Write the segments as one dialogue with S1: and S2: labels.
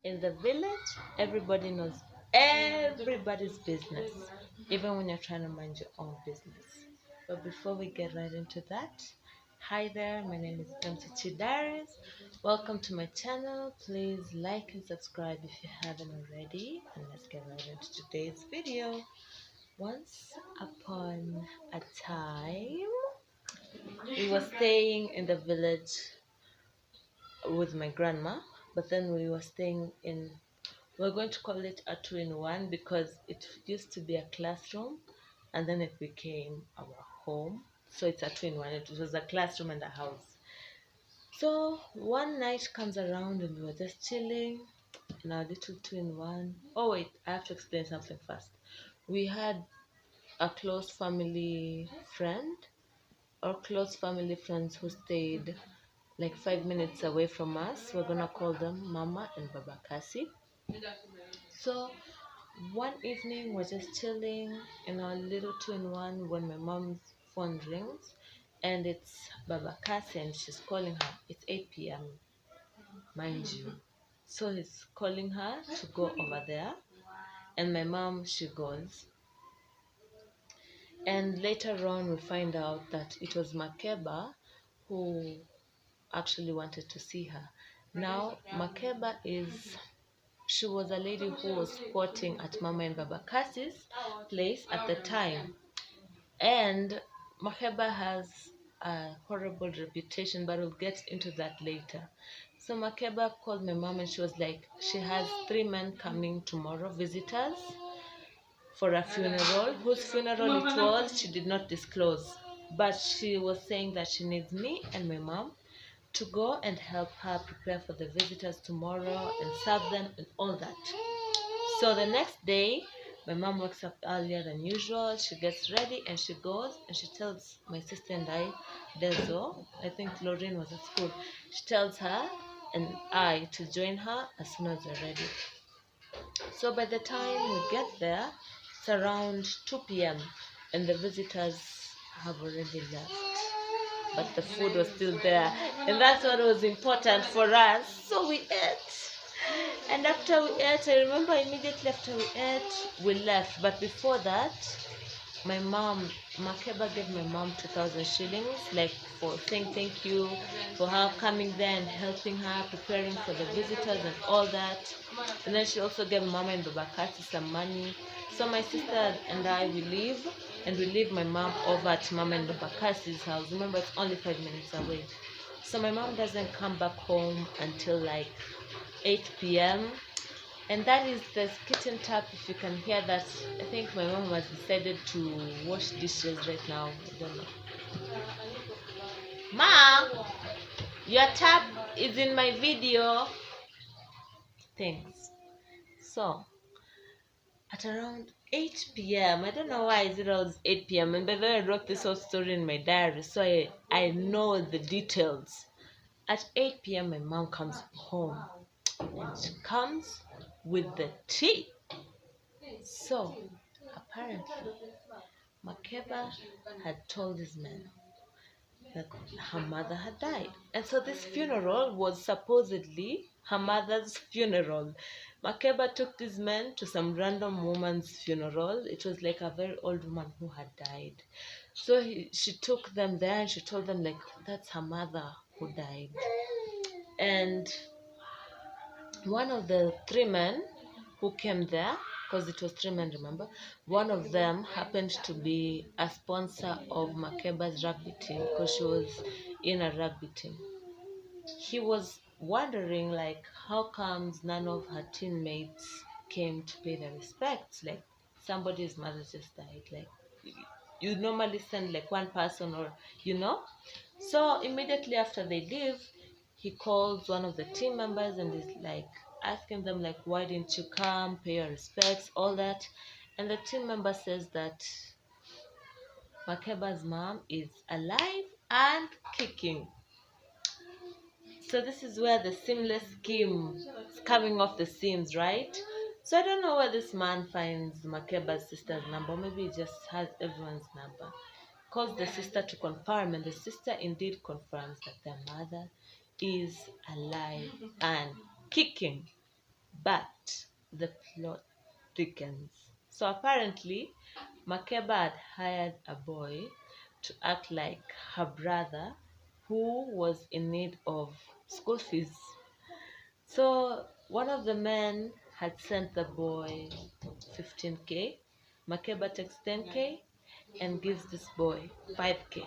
S1: In the village, everybody knows everybody's business, even when you're trying to mind your own business. But before we get right into that, hi there, my name is MTT Darius. Welcome to my channel. Please like and subscribe if you haven't already. And let's get right into today's video. Once upon a time, we were staying in the village with my grandma, but then we were staying in, we're going to call it a two-in-one because it used to be a classroom and then it became our home. So it's a two-in-one. It was a classroom and a house. So one night comes around and we were just chilling in our little two-in-one. Oh wait, I have to explain something first. We had a close family friend or close family friends who stayed like 5 minutes away from us. We're gonna call them Mama and Baba Kasi. So one evening we're just chilling in our little two-in-one when my mom's phone rings and it's Baba Kasi and she's calling her. It's 8 p.m. mind you. So he's calling her to go over there and my mom, she goes. And later on we find out that it was Makeba who actually wanted to see her. Now Makeba she was a lady who was squatting at Mama and Baba Kasi's place at the time. And Makeba has a horrible reputation, but we'll get into that later. So Makeba called my mom and she was like, she has 3 men coming tomorrow, visitors, for a funeral. Whose funeral it was, she did not disclose. But she was saying that she needs me and my mom to go and help her prepare for the visitors tomorrow and serve them and all that. So the next day, my mom wakes up earlier than usual. She gets ready and she goes and she tells my sister and I, Dezo, I think Lorraine was at school. She tells her and I to join her as soon as they're ready. So by the time we get there, it's around 2 p.m. and the visitors have already left. But the food was still there. And that's what was important for us. So we ate. And after we ate, I remember immediately after we ate, we left. But before that, my mom, Makeba gave my mom 2,000 shillings, like for saying thank you for her coming there and helping her, preparing for the visitors and all that. And then she also gave Mama and Babakati some money. So my sister and I, we leave, and we leave my mom over at Mama and Babakati's house. Remember, it's only 5 minutes away. So my mom doesn't come back home until like 8 p.m. And that is the kitchen tap. If you can hear that, I think my mom has decided to wash dishes right now. I don't know. Ma, your tap is in my video. Thanks. So, at around 8 p.m., I don't know why it was 8 p.m. And by the way, I wrote this whole story in my diary, so I know the details. At 8 p.m., my mom comes home. And she comes with the tea. So, apparently, Makeba had told his men that her mother had died. And so this funeral was supposedly her mother's funeral. Makeba took these men to some random woman's funeral. It was like a very old woman who had died. So she took them there and she told them like, that's her mother who died. And one of the 3 men who came there, because it was 3 men, remember, one of them happened to be a sponsor of Makeba's rugby team because she was in a rugby team. He was wondering like how comes none of her teammates came to pay their respects, like somebody's mother just died, like you normally send like one person or so immediately after they leave, he calls one of the team members and is like asking them like, why didn't you come, pay your respects, all that. And the team member says that Makeba's mom is alive and kicking. So this is where the seamless scheme is coming off the seams, right? So I don't know where this man finds Makeba's sister's number. Maybe he just has everyone's number. Calls the sister to confirm, and the sister indeed confirms that their mother is alive and kicking. But the plot thickens. So apparently, Makeba had hired a boy to act like her brother who was in need of school fees. So one of the men had sent the boy 15K. Makeba takes 10K and gives this boy 5K.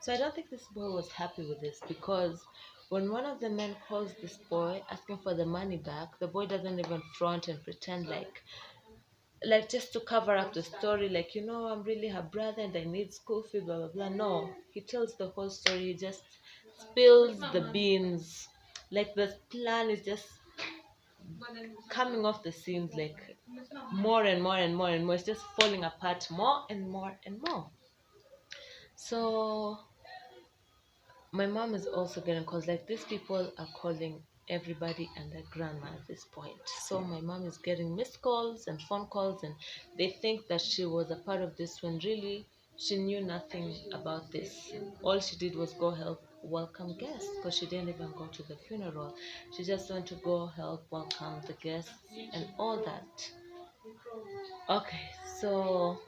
S1: So I don't think this boy was happy with this, because when one of the men calls this boy asking for the money back, the boy doesn't even front and pretend like just to cover up the story, like, I'm really her brother and I need school fee, blah blah blah. No, he tells the whole story. He just spills the beans. Like the plan is just coming off the seams, like more and more and more and more. It's just falling apart more and more and more. So my mom is also getting calls. Like, these people are calling everybody and their grandma at this point. So my mom is getting missed calls and phone calls, and they think that she was a part of this when really she knew nothing about this. All she did was go help welcome guests, because she didn't even go to the funeral. She just went to go help welcome the guests and all that. Okay, so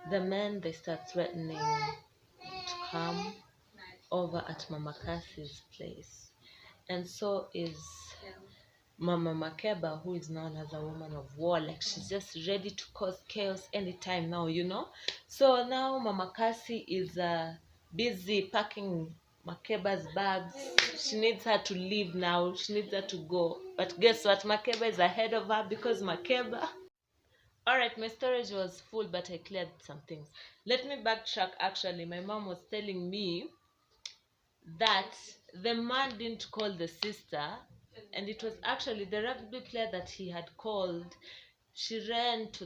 S1: the men, they start threatening to come over at Mama Cassie's place. And so is Mama Makeba, who is known as a woman of war. Like, she's just ready to cause chaos anytime now. So now Mama Cassie is busy packing Makeba's bags. She needs her to leave now. She needs her to go. But guess what? Makeba is ahead of her, because Makeba... Alright, my storage was full, but I cleared some things. Let me backtrack. Actually, my mom was telling me that the man didn't call the sister, and it was actually the rugby player that he had called. She ran to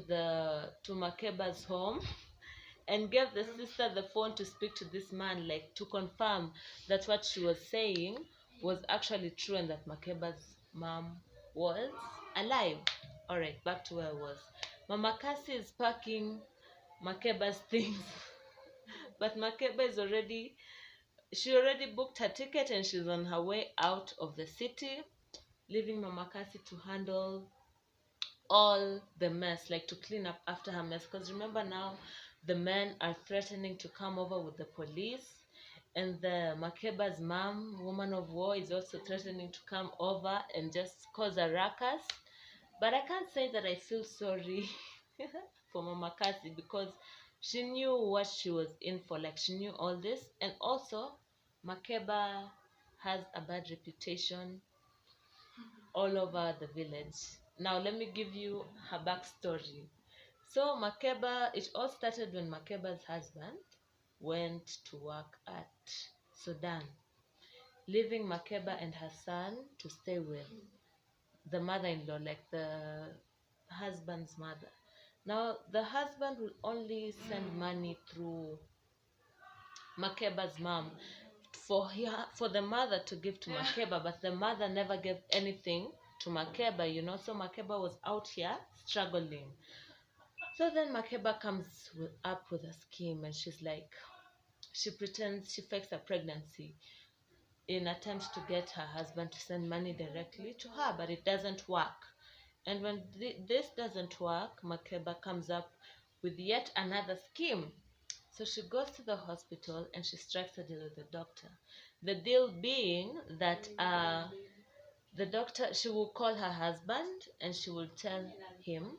S1: Makeba's home and gave the sister the phone to speak to this man, like to confirm that what she was saying was actually true and that Makeba's mom was alive. All right, back to where I was. Mama Cassie is packing Makeba's things, but Makeba is she already booked her ticket and she's on her way out of the city, leaving Mama Cassie to handle all the mess, like to clean up after her mess. Because remember, now the men are threatening to come over with the police, and the Makeba's mom, woman of war, is also threatening to come over and just cause a ruckus. But I can't say that I feel sorry for Mama Cassie, because she knew what she was in for. Like, she knew all this. And also, Makeba has a bad reputation all over the village. Now, let me give you her backstory. So, Makeba, it all started when Makeba's husband went to work at Sudan, leaving Makeba and her son to stay with the mother-in-law, like the husband's mother. Now, the husband will only send money through Makeba's mom for the mother to give to Makeba, but the mother never gave anything to Makeba. So Makeba was out here struggling. So then Makeba comes up with a scheme, and she's like, she pretends, she fakes a pregnancy in attempts to get her husband to send money directly to her, but it doesn't work. And when this doesn't work, Makeba comes up with yet another scheme. So she goes to the hospital and she strikes a deal with the doctor. The deal being that the doctor, she will call her husband and she will tell him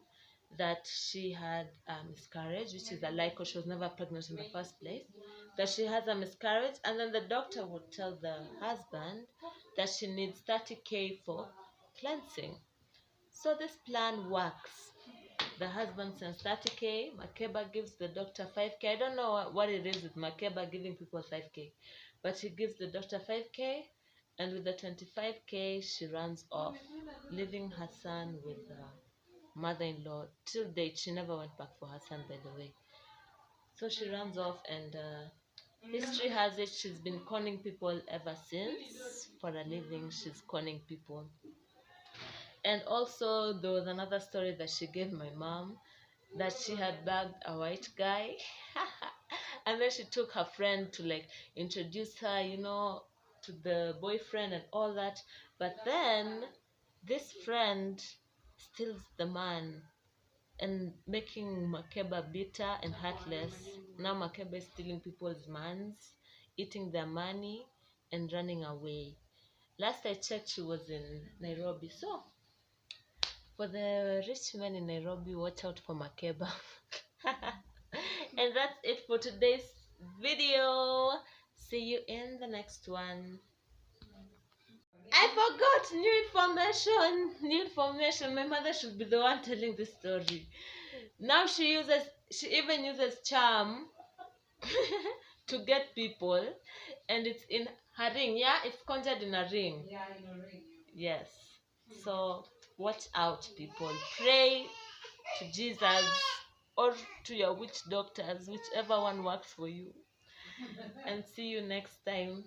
S1: that she had a miscarriage, which is a lie, because she was never pregnant in the first place, that she has a miscarriage. And then the doctor would tell the husband that she needs 30K for cleansing. So this plan works. The husband sends 30K, Makeba gives the doctor 5K. I don't know what it is with Makeba giving people 5K, but he gives the doctor 5K, and with the 25K, she runs off, leaving her son with her mother-in-law. Till date, she never went back for her son, by the way. So she runs off, and history has it she's been conning people ever since. For a living, she's conning people. And also, there was another story that she gave my mom, that she had bagged a white guy. And then she took her friend to like introduce her, to the boyfriend and all that. But then This friend steals the man and making Makeba bitter and heartless. Now Makeba is stealing people's mans, eating their money, and running away. Last I checked, she was in Nairobi. So, for the rich men in Nairobi, watch out for Makeba. And that's it for today's video. See you in the next one. I forgot new information. My mother should be the one telling this story. Now she even uses charm to get people, and it's in her ring. Yeah, it's conjured in a ring.
S2: Yeah, in a ring.
S1: Yes. So watch out, people. Pray to Jesus or to your witch doctors, whichever one works for you. And see you next time.